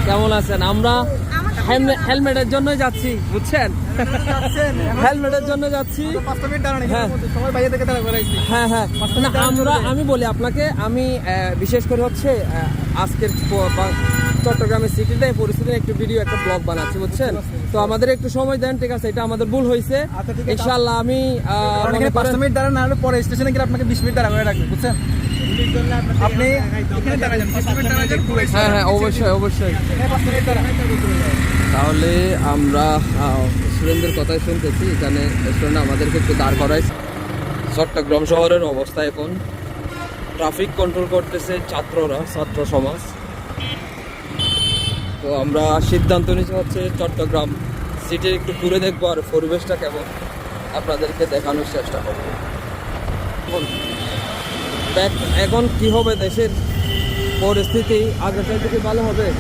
কেমন আছেন? আমরা হেলমেটের জন্য যাচ্ছি, বুঝছেন? হেলমেটের জন্য যাচ্ছি। হ্যাঁ হ্যাঁ, আমি বলি আপনাকে, আমি বিশেষ করে হচ্ছে আজকের চট্টগ্রামের সিটিতে পরিস্থিতির একটু ভিডিও, একটা ব্লগ বানাচ্ছি, বুঝছেন? তো আমাদের একটু সময় দেন, ঠিক আছে? এটা আমাদের ভুল হয়েছে। ইনশাআল্লাহ আমি পরে স্টেশনে গেলে আপনাকে 20 মিনিট দাঁড়া করে রাখবেন, বুঝছেন? আপনি হ্যাঁ হ্যাঁ, অবশ্যই অবশ্যই। তাহলে আমরা স্টুডেন্টদের কথাই শুনতেছি। এখানে স্টুডেন্ট আমাদেরকে একটু দাঁড় করায়। চট্টগ্রাম শহরের অবস্থা এখন, ট্রাফিক কন্ট্রোল করতেছে ছাত্ররা, ছাত্র সমাজ। তো আমরা সিদ্ধান্ত নিতে হচ্ছে চট্টগ্রাম সিটি একটু ঘুরে দেখবো, আর পরিবেশটা কেমন আপনাদেরকে দেখানোর চেষ্টা করবো। এখন কি হবে দেশের পরিস্থিতি? আগের থেকে ভালো হবে?